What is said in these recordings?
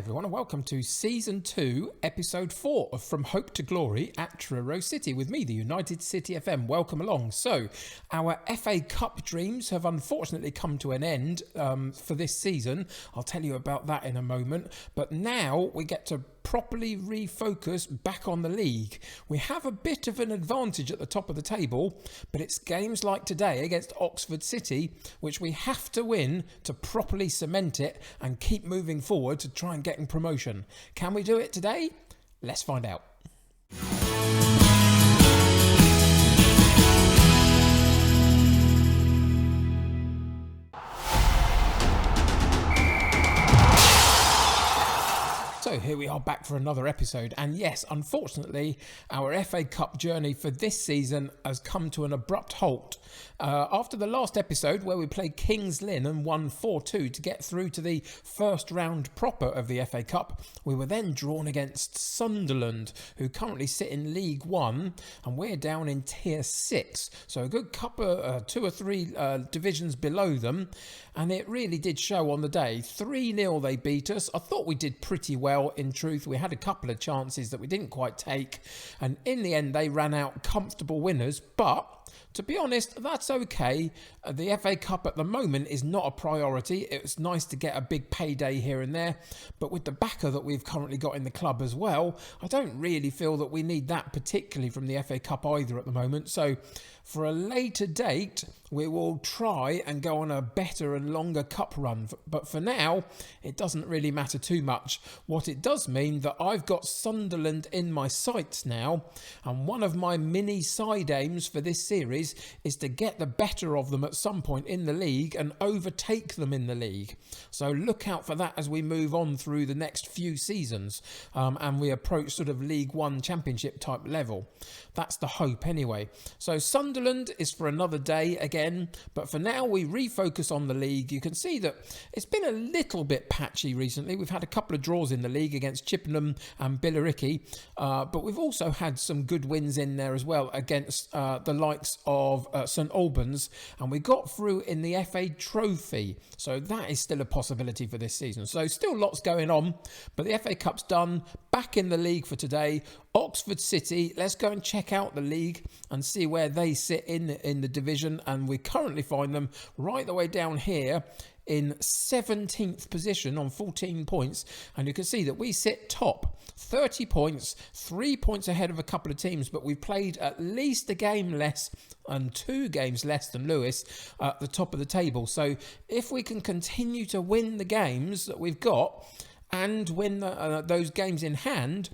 everyone, and welcome to Season 2, Episode 4 of From Hope to Glory at Truro City with me, the United City FM. Welcome along. So, our FA Cup dreams have unfortunately come to an end for this season. I'll tell you about that in a moment. But now we get to properly refocus back on the league. We have a bit of an advantage at the top of the table, but it's games like today against Oxford City which we have to win to properly cement it and keep moving forward to try and get promotion. Can we do it today? Let's find out. So here we are back for another episode, and yes, unfortunately our FA Cup journey for this season has come to an abrupt halt. After the last episode where we played Kings Lynn and won 4-2 to get through to the first round proper of the FA Cup, we were then drawn against Sunderland, who currently sit in League 1 and we're down in Tier 6, so a good couple, 2 or 3 divisions below them, and it really did show on the day. 3-0 they beat us. I thought we did pretty well, in truth. We had a couple of chances that we didn't quite take, and in the end they ran out comfortable winners, but to be honest, that's okay. The FA Cup at the moment is not a priority. It's nice to get a big payday here and there, but with the backer that we've currently got in the club as well, I don't really feel that we need that particularly from the FA Cup either at the moment. So for a later date, we will try and go on a better and longer cup run. But for now, it doesn't really matter too much. What it does mean that I've got Sunderland in my sights now, and one of my mini side aims for this series is to get the better of them at some point in the league and overtake them in the league. So look out for that as we move on through the next few seasons and we approach sort of League 1 Championship type level. That's the hope anyway. So Sunderland is for another day again, but for now we refocus on the league. You can see that it's been a little bit patchy recently. We've had a couple of draws in the league against Chippenham and Billericay, but we've also had some good wins in there as well against the likes of St Albans, and we got through in the FA Trophy, so that is still a possibility for this season. So still lots going on, but the FA Cup's done. Back in the league for today, Oxford City. Let's go and check out the league and see where they sit in the division, and we currently find them right the way down here in 17th position on 14 points, and you can see that we sit top, 30 points, 3 points ahead of a couple of teams, but we've played at least a game less and 2 games less than Lewis at the top of the table. So if we can continue to win the games that we've got and win those games in hand,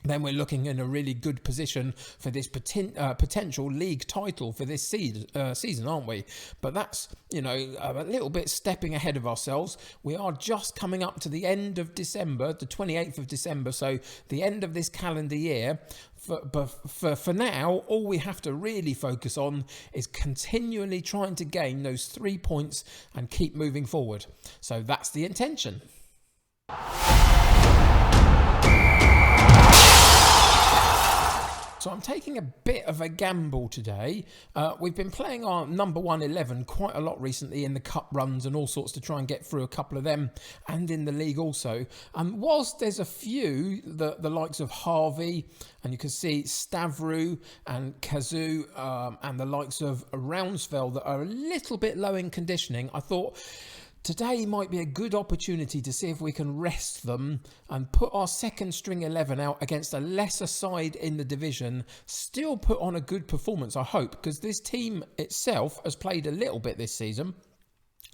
then we're looking in a really good position for this potential league title for this season, aren't we? But that's, you know, a little bit stepping ahead of ourselves. We are just coming up to the end of December, the 28th of December, so the end of this calendar year. For now, all we have to really focus on is continually trying to gain those 3 points and keep moving forward. So that's the intention. So I'm taking a bit of a gamble today. We've been playing our number 1 11 quite a lot recently in the cup runs and all sorts to try and get through a couple of them, and in the league also. Whilst there's a few, the likes of Harvey, and you can see Stavru and Kazoo, and the likes of Roundsfell that are a little bit low in conditioning, I thought today might be a good opportunity to see if we can rest them and put our second string 11 out against a lesser side in the division, still put on a good performance, I hope, because this team itself has played a little bit this season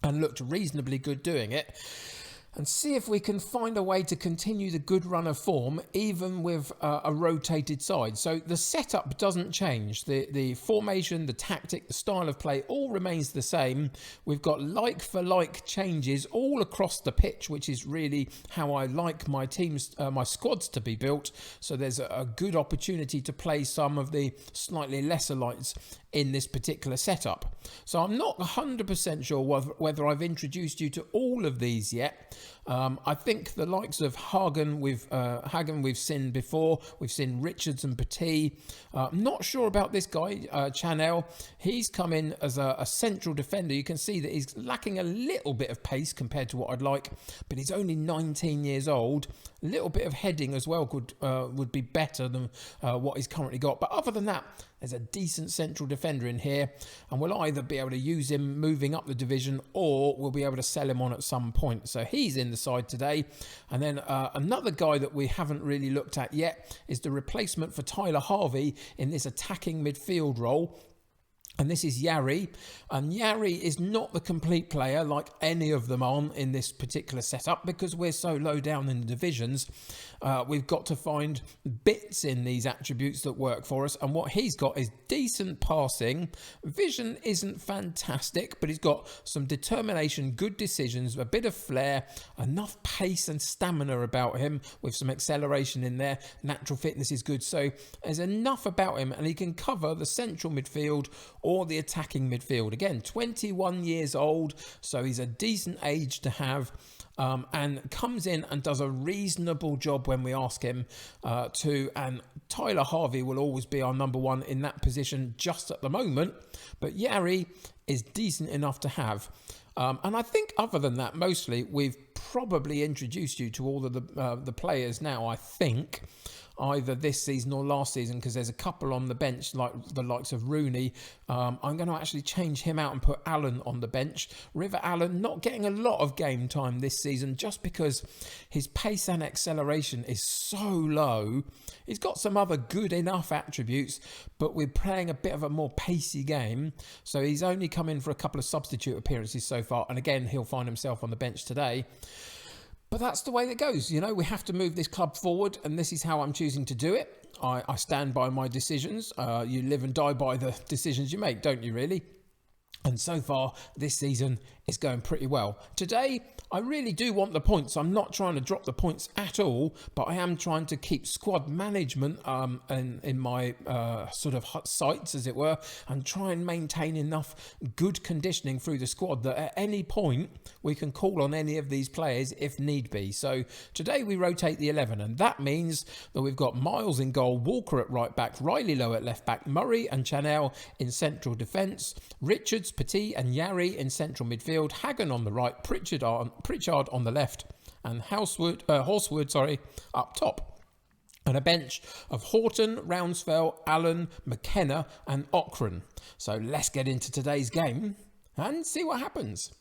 and looked reasonably good doing it. And see if we can find a way to continue the good run of form, even with a rotated side. So the setup doesn't change. The formation, the tactic, the style of play all remains the same. We've got like-for-like changes all across the pitch, which is really how I like my teams, my squads to be built. So there's a good opportunity to play some of the slightly lesser lights in this particular setup. So I'm not 100% sure whether I've introduced you to all of these yet, I think the likes of Hagen we've seen before. We've seen Richards and Petit. Not sure about this guy, Chanel. He's come in as a central defender. You can see that he's lacking a little bit of pace compared to what I'd like, but he's only 19 years old. A little bit of heading as well would be better than what he's currently got. But other than that, there's a decent central defender in here, and we'll either be able to use him moving up the division or we'll be able to sell him on at some point. So he's in the side today. And then another guy that we haven't really looked at yet is the replacement for Tyler Harvey in this attacking midfield role. And this is Yari. And Yari is not the complete player like any of them are in this particular setup because we're so low down in the divisions. We've got to find bits in these attributes that work for us. And what he's got is decent passing. Vision isn't fantastic, but he's got some determination, good decisions, a bit of flair, enough pace and stamina about him with some acceleration in there. Natural fitness is good. So there's enough about him and he can cover the central midfield or the attacking midfield. Again, 21 years old, so he's a decent age to have, and comes in and does a reasonable job when we ask him to. And Tyler Harvey will always be our number one in that position just at the moment, but Yari is decent enough to have. And I think other than that, mostly we've probably introduced you to all of the players now, I think, either this season or last season, because there's a couple on the bench like the likes of Rooney. I'm going to actually change him out and put Allen on the bench. River Allen not getting a lot of game time this season just because his pace and acceleration is so low. He's got some other good enough attributes, but we're playing a bit of a more pacey game, so he's only come in for a couple of substitute appearances so far, and again he'll find himself on the bench today. But that's the way it goes, you know. We have to move this club forward, and this is how I'm choosing to do it. I stand by my decisions. You live and die by the decisions you make, don't you, really? And so far, this season is going pretty well. Today, I really do want the points. I'm not trying to drop the points at all, but I am trying to keep squad management in my sort of sights, as it were, and try and maintain enough good conditioning through the squad that at any point we can call on any of these players if need be. So today we rotate the 11, and that means that we've got Miles in goal, Walker at right back, Riley Lowe at left back, Murray and Chanel in central defence, Richards, Petit and Yari in central midfield, Hagen on the right, Pritchard on the left, and Horswood up top. And a bench of Horton, Rounsfell, Allen, McKenna and Ochran. So let's get into today's game and see what happens.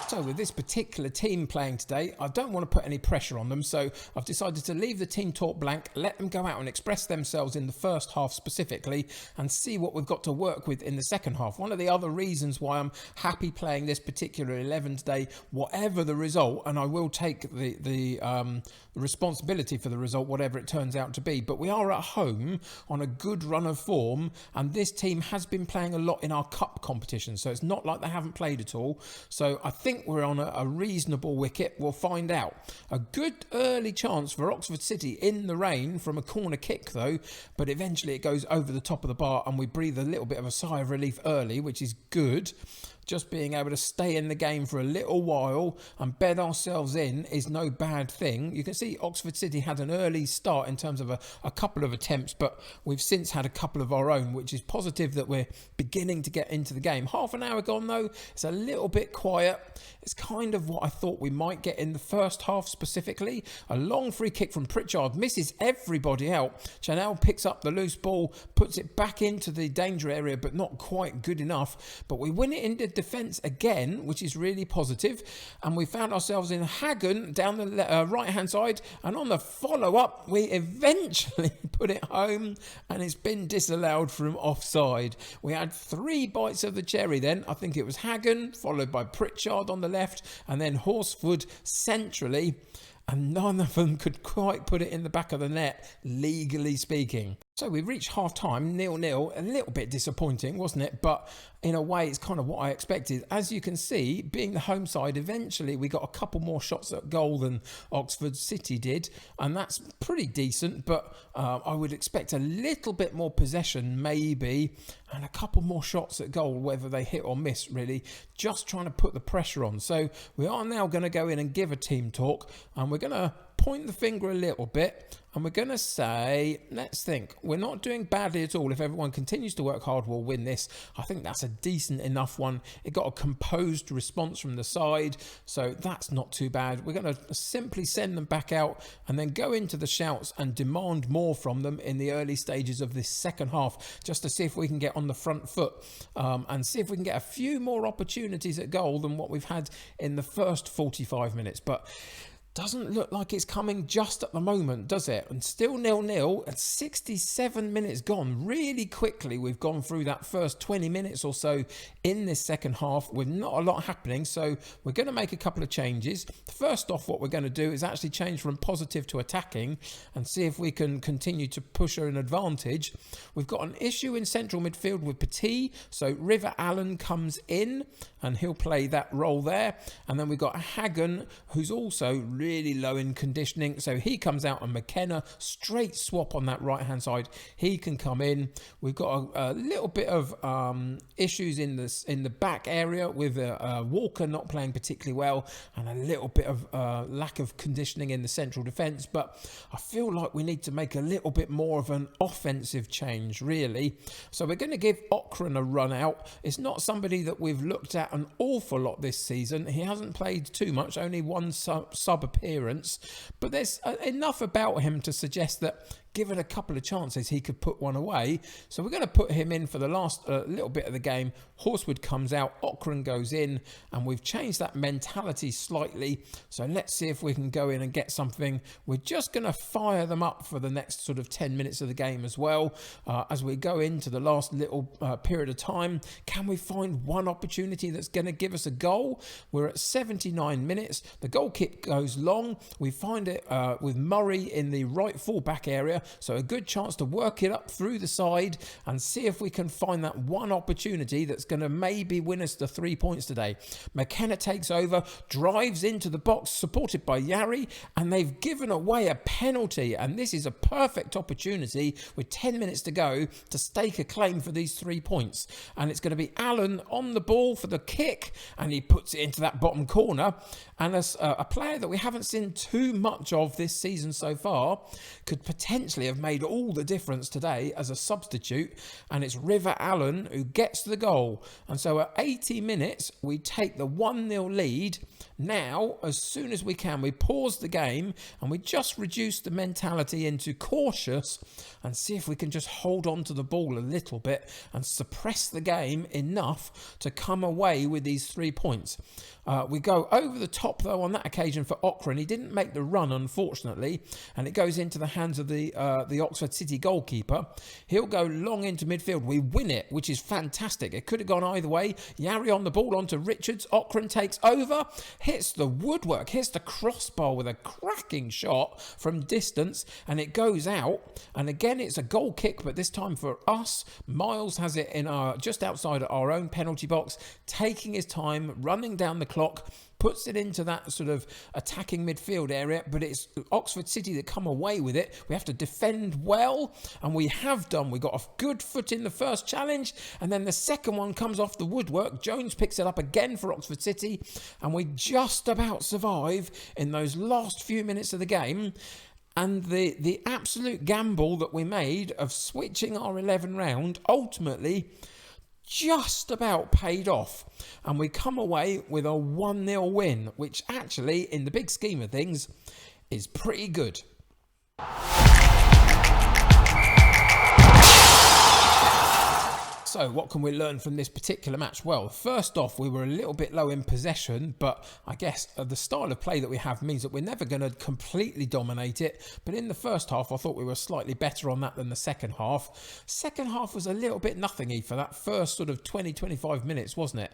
So with this particular team playing today, I don't want to put any pressure on them, so I've decided to leave the team talk blank, let them go out and express themselves in the first half specifically, and see what we've got to work with in the second half. One of the other reasons why I'm happy playing this particular 11 today, whatever the result, and I will take the responsibility for the result, whatever it turns out to be, but we are at home on a good run of form, and this team has been playing a lot in our cup competition, so it's not like they haven't played at all. So I think we're on a reasonable wicket. We'll find out. A good early chance for Oxford City in the rain from a corner kick though, but eventually it goes over the top of the bar and we breathe a little bit of a sigh of relief early, which is good. Just being able to stay in the game for a little while and bed ourselves in is no bad thing. You can see Oxford City had an early start in terms of a couple of attempts, but we've since had a couple of our own, which is positive that we're beginning to get into the game. Half an hour gone though, it's a little bit quiet. It's kind of what I thought we might get in the first half specifically. A long free kick from Pritchard misses everybody out. Chanel picks up the loose ball, puts it back into the danger area, but not quite good enough. But we win it in the defence again, which is really positive. And we found ourselves in Hagen down the right hand side, and on the follow up we eventually put it home, and it's been disallowed from offside. We had 3 bites of the cherry then. I think it was Hagen followed by Pritchard on the left, and then Horswood centrally, and none of them could quite put it in the back of the net, legally speaking. So we reached half-time, 0-0, a little bit disappointing, wasn't it? But in a way, it's kind of what I expected. As you can see, being the home side, eventually we got a couple more shots at goal than Oxford City did, and that's pretty decent, but I would expect a little bit more possession, maybe, and a couple more shots at goal, whether they hit or miss, really, just trying to put the pressure on. So we are now going to go in and give a team talk, and we're going to point the finger a little bit, and we're going to say, let's think, we're not doing badly at all. If everyone continues to work hard, we'll win this. I think that's a decent enough one. It got a composed response from the side, so that's not too bad. We're going to simply send them back out and then go into the shouts and demand more from them in the early stages of this second half, just to see if we can get on the front foot and see if we can get a few more opportunities at goal than what we've had in the first 45 minutes. But doesn't look like it's coming just at the moment, does it? And still 0-0 at 67 minutes gone. Really quickly, we've gone through that first 20 minutes or so in this second half with not a lot happening. So we're going to make a couple of changes. First off, what we're going to do is actually change from positive to attacking and see if we can continue to push an advantage. We've got an issue in central midfield with Petit. So River Allen comes in and he'll play that role there. And then we've got Hagen, who's also really low in conditioning, so he comes out, and McKenna, straight swap on that right hand side, he can come in. We've got a little bit of issues in the back area with Walker not playing particularly well, and a little bit of lack of conditioning in the central defence, but I feel like we need to make a little bit more of an offensive change, really. So we're going to give Okran a run out. It's not somebody that we've looked at an awful lot this season. He hasn't played too much, only one sub appearance, but there's enough about him to suggest that given a couple of chances he could put one away. So we're going to put him in for the last little bit of the game. Horsewood comes out, Okran goes in, and we've changed that mentality slightly. So let's see if we can go in and get something. We're just going to fire them up for the next sort of 10 minutes of the game as well. As we go into the last little period of time, can we find one opportunity that's going to give us a goal? We're at 79 minutes. The goal kick goes long. We find it with Murray in the right full-back area. So a good chance to work it up through the side and see if we can find that one opportunity that's going to maybe win us the 3 points today. McKenna takes over, drives into the box, supported by Yari, and they've given away a penalty. And this is a perfect opportunity with 10 minutes to go to stake a claim for these 3 points. And it's going to be Allen on the ball for the kick, and he puts it into that bottom corner. And as a player that we haven't seen too much of this season so far, could potentially have made all the difference today as a substitute, and it's River Allen who gets the goal. And so at 80 minutes, we take the 1-0 lead. Now, as soon as we can, we pause the game and we just reduce the mentality into cautious and see if we can just hold on to the ball a little bit and suppress the game enough to come away with these 3 points. We go over the top, though, on that occasion for Okran. He didn't make the run, unfortunately, and it goes into the hands of the Oxford City goalkeeper. He'll go long into midfield. We win it, which is fantastic. It could have gone either way. Yari on the ball onto Richards. Okran takes over, hits the woodwork, hits the crossbar with a cracking shot from distance, and it goes out. And again, it's a goal kick, but this time for us. Miles has it in just outside our own penalty box, taking his time, running down the clock, puts it into that sort of attacking midfield area, but it's Oxford City that come away with it. We have to defend well, and we have done. We got a good foot in the first challenge, and then the second one comes off the woodwork. Jones picks it up again for Oxford City, and we just about survive in those last few minutes of the game. And the absolute gamble that we made of switching our 11 round ultimately just about paid off, and we come away with a 1-0 win, which actually, in the big scheme of things, is pretty good. So So what can we learn from this particular match? Well, first off, we were a little bit low in possession, but I guess the style of play that we have means that we're never going to completely dominate it. But in the first half, I thought we were slightly better on that than the second half. Second half was a little bit nothingy for that first sort of 20-25 minutes, wasn't it?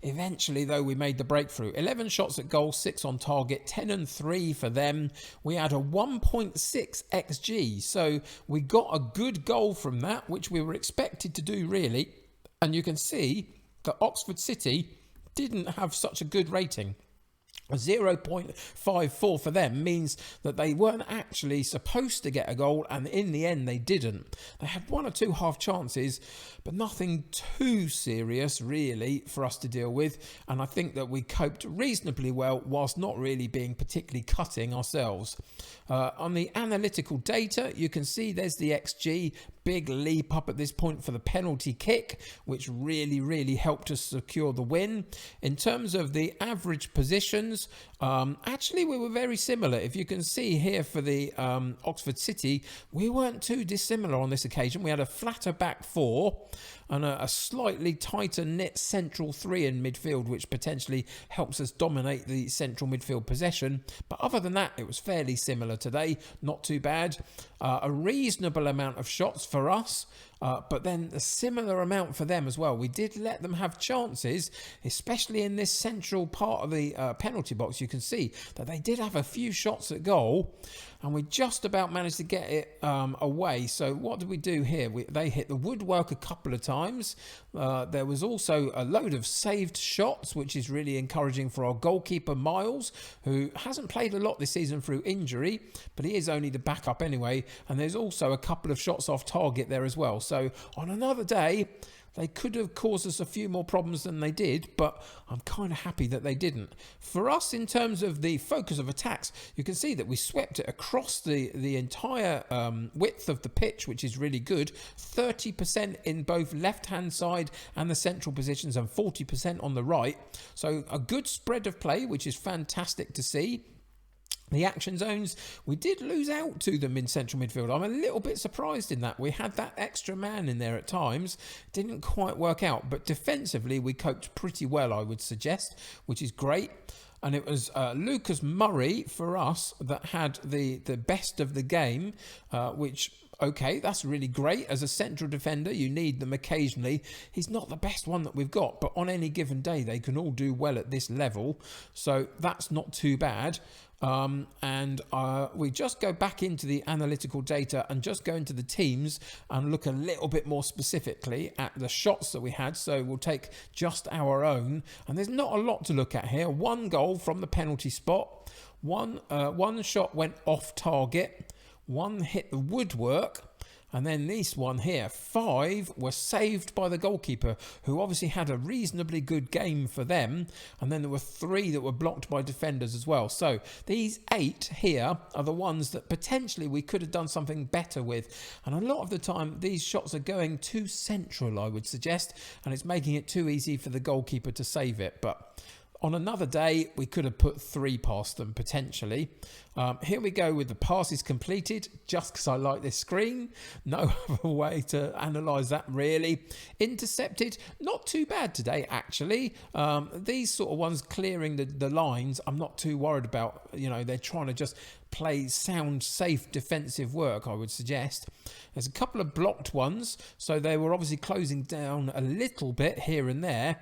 Eventually, though, we made the breakthrough. 11 shots at goal, 6 on target, 10 and 3 for them. We had a 1.6 XG, so we got a good goal from that, which we were expected to do, really. And you can see that Oxford City didn't have such a good rating. A 0.54 for them means that they weren't actually supposed to get a goal, and in the end they didn't. They had 1 or 2 half chances, but nothing too serious really for us to deal with, and I think that we coped reasonably well whilst not really being particularly cutting ourselves. On the analytical data, you can see there's the XG, big leap up at this point for the penalty kick, which really helped us secure the win. In terms of the average positions, actually we were very similar. If you can see here for the Oxford City, we weren't too dissimilar on this occasion. We had a flatter back 4 and a slightly tighter knit central 3 in midfield, which potentially helps us dominate the central midfield possession. But other than that, it was fairly similar today, not too bad. A reasonable amount of shots for us, but then a similar amount for them as well. We did let them have chances, especially in this central part of the penalty box. You can see that they did have a few shots at goal, and we just about managed to get it away. So what did we do here? They hit the woodwork a couple of times. There was also a load of saved shots, which is really encouraging for our goalkeeper, Miles, who hasn't played a lot this season through injury, but he is only the backup anyway. And there's also a couple of shots off target there as well. So on another day, they could have caused us a few more problems than they did, but I'm kind of happy that they didn't. For us, in terms of the focus of attacks, you can see that we swept it across the entire width of the pitch, which is really good. 30% in both left-hand side and the central positions, and 40% on the right. So a good spread of play, which is fantastic to see. The action zones, we did lose out to them in central midfield. I'm a little bit surprised in that. We had that extra man in there at times. Didn't quite work out, but defensively we coped pretty well, I would suggest, which is great. And it was Lucas Murray for us that had the best of the game, which... okay, that's really great. As a central defender, you need them occasionally. He's not the best one that we've got, but on any given day, they can all do well at this level. So that's not too bad. We just go back into the analytical data and just go into the teams and look a little bit more specifically at the shots that we had. So we'll take just our own. And there's not a lot to look at here. 1 goal from the penalty spot. One shot went off target. 1 hit the woodwork, and then this one here, 5 were saved by the goalkeeper, who obviously had a reasonably good game for them, and then there were 3 that were blocked by defenders as well. So these 8 here are the ones that potentially we could have done something better with, and a lot of the time these shots are going too central, I would suggest, and it's making it too easy for the goalkeeper to save it. But on another day, we could have put 3 past them, potentially. Here we go with the passes completed, just because I like this screen. No other way to analyse that, really. Intercepted, not too bad today, actually. These sort of ones clearing the lines, I'm not too worried about. You know, they're trying to just play sound, safe defensive work, I would suggest. There's a couple of blocked ones, so they were obviously closing down a little bit here and there.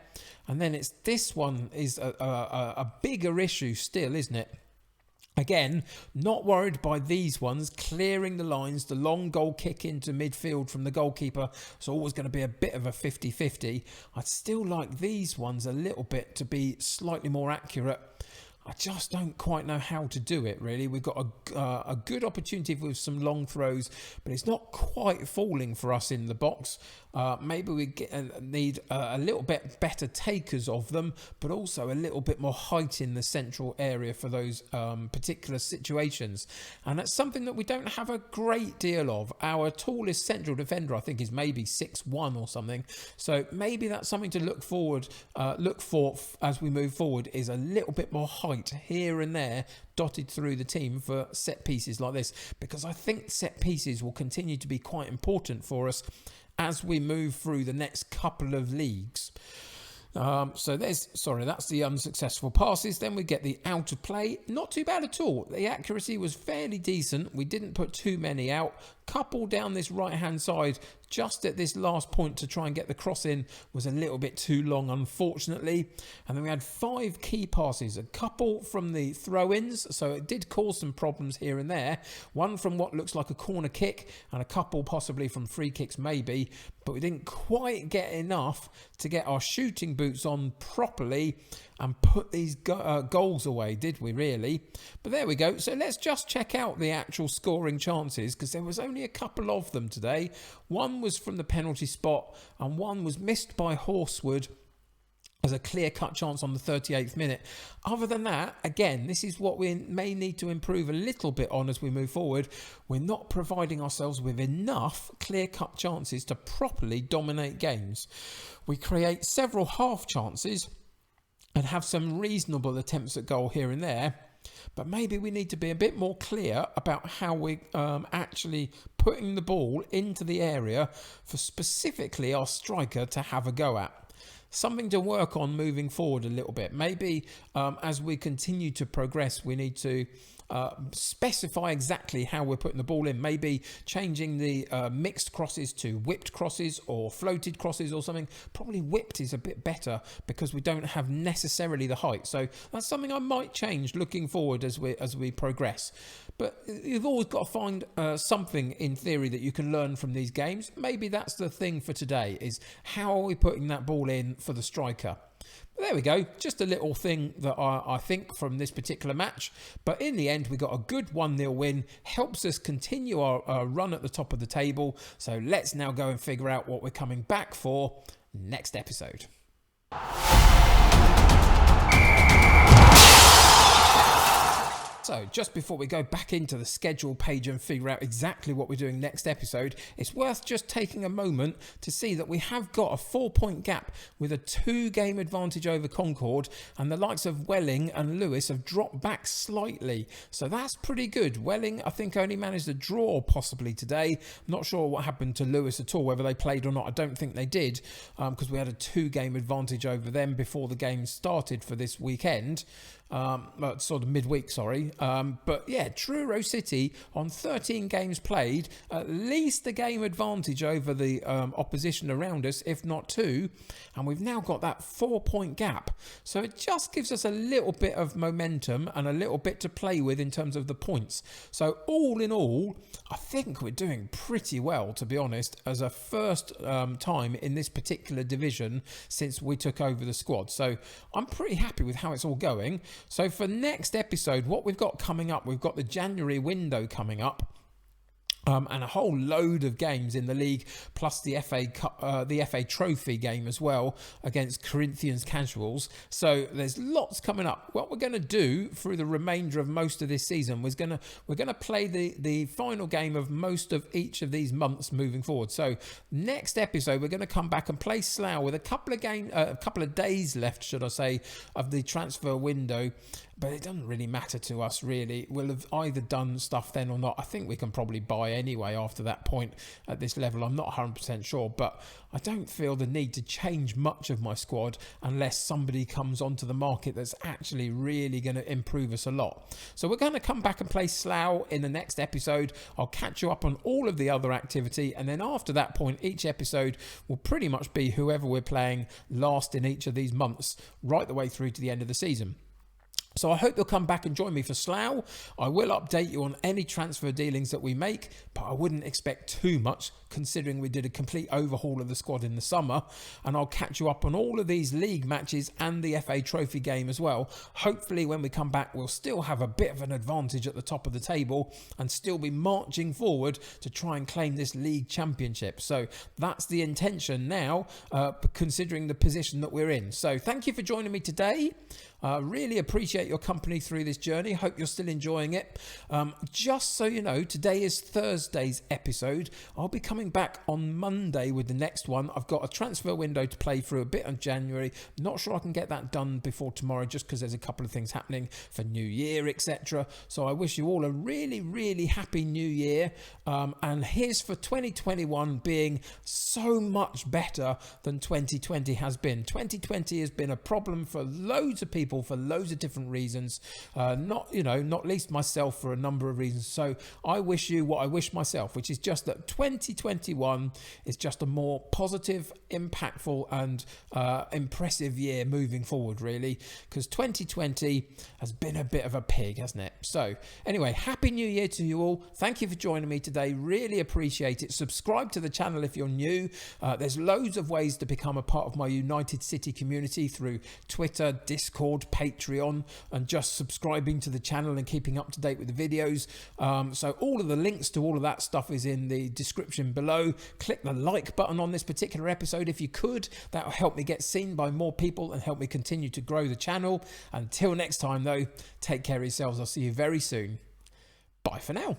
And then it's this one is a bigger issue still, isn't it? Again, not worried by these ones, clearing the lines, the long goal kick into midfield from the goalkeeper. It's always going to be a bit of a 50-50. I'd still like these ones a little bit to be slightly more accurate. I just don't quite know how to do it, really. We've got a good opportunity with some long throws, but it's not quite falling for us in the box. Maybe we need a little bit better takers of them, but also a little bit more height in the central area for those particular situations. And that's something that we don't have a great deal of. Our tallest central defender, I think, is maybe 6'1" or something. So maybe that's something to look for as we move forward, is a little bit more height here and there dotted through the team for set pieces like this, because I think set pieces will continue to be quite important for us. as we move through the next couple of leagues. That's the unsuccessful passes. Then we get the out of play. Not too bad at all. The accuracy was fairly decent. We didn't put too many out. Couple down this right hand side just at this last point to try and get the cross in was a little bit too long, unfortunately. And then we had 5 key passes, a couple from the throw-ins, so it did cause some problems here and there. One from what looks like a corner kick and a couple possibly from free kicks maybe, but we didn't quite get enough to get our shooting boots on properly and put these goals away, did we really? But there we go. So let's just check out the actual scoring chances, because there was only a couple of them today. One was from the penalty spot and one was missed by Horsewood as a clear-cut chance on the 38th minute. Other than that, again, this is what we may need to improve a little bit on as we move forward. We're not providing ourselves with enough clear-cut chances to properly dominate games. We create several half chances and have some reasonable attempts at goal here and there, but maybe we need to be a bit more clear about how we're actually putting the ball into the area for specifically our striker to have a go at. Something to work on moving forward a little bit. Maybe as we continue to progress, we need to specify exactly how we're putting the ball in. Maybe changing the mixed crosses to whipped crosses or floated crosses or something. Probably whipped is a bit better because we don't have necessarily the height. So that's something I might change looking forward as we progress. But you've always got to find something in theory that you can learn from these games. Maybe that's the thing for today, is how are we putting that ball in for the striker? But there we go, just a little thing that I think from this particular match. But in the end, we got a good 1-0 win, helps us continue our run at the top of the table. So let's now go and figure out what we're coming back for next episode. So just before we go back into the schedule page and figure out exactly what we're doing next episode, it's worth just taking a moment to see that we have got a 4-point gap with a 2-game advantage over Concord, and the likes of Welling and Lewis have dropped back slightly. So that's pretty good. Welling, I think, only managed a draw possibly today. Not sure what happened to Lewis at all, whether they played or not. I don't think they did, because we had a 2-game advantage over them before the game started for this weekend. Sort of midweek, sorry. But yeah, Truro City on 13 games played, at least a game advantage over the opposition around us, if not 2. And we've now got that 4-point gap. So it just gives us a little bit of momentum and a little bit to play with in terms of the points. So all in all, I think we're doing pretty well, to be honest, as a first time in this particular division since we took over the squad. So I'm pretty happy with how it's all going. So for next episode, what we've got coming up, we've got the January window coming up. And a whole load of games in the league, plus the FA Trophy game as well against Corinthians Casuals. So there's lots coming up. What we're going to do through the remainder of most of this season was we're going to play the final game of most of each of these months moving forward. So next episode, we're going to come back and play Slough with a couple of days left, should I say, of the transfer window. But it doesn't really matter to us, really. We'll have either done stuff then or not. I think we can probably buy anyway after that point at this level. I'm not 100% sure, but I don't feel the need to change much of my squad unless somebody comes onto the market that's actually really going to improve us a lot. So we're going to come back and play Slough in the next episode. I'll catch you up on all of the other activity, and then after that point, each episode will pretty much be whoever we're playing last in each of these months, right the way through to the end of the season. So I hope you'll come back and join me for Slough. I will update you on any transfer dealings that we make, but I wouldn't expect too much considering we did a complete overhaul of the squad in the summer. And I'll catch you up on all of these league matches and the FA Trophy game as well. Hopefully when we come back, we'll still have a bit of an advantage at the top of the table and still be marching forward to try and claim this league championship. So that's the intention now, considering the position that we're in. So thank you for joining me today. Really appreciate your company through this journey. Hope you're still enjoying it. Just so you know, today is Thursday's episode. I'll be coming back on Monday with the next one. I've got a transfer window to play through a bit of January. Not sure I can get that done before tomorrow, just because there's a couple of things happening for New Year, etc. So I wish you all a really, really happy New Year. And here's for 2021 being so much better than 2020 has been. 2020 has been a problem for loads of people for loads of different reasons, not least myself for a number of reasons. So I wish you what I wish myself, which is just that 2021 is just a more positive, impactful and impressive year moving forward, really, because 2020 has been a bit of a pig, hasn't it? So anyway, happy New Year to you all. Thank you for joining me today. Really appreciate it. Subscribe to the channel if you're new. There's loads of ways to become a part of my United City community through Twitter, Discord, Patreon, and just subscribing to the channel and keeping up to date with the videos. So all of the links to all of that stuff is in the description below. Click the like button on this particular episode if you could. That will help me get seen by more people and help me continue to grow the channel. Until next time though, take care of yourselves. I'll see you very soon. Bye for now.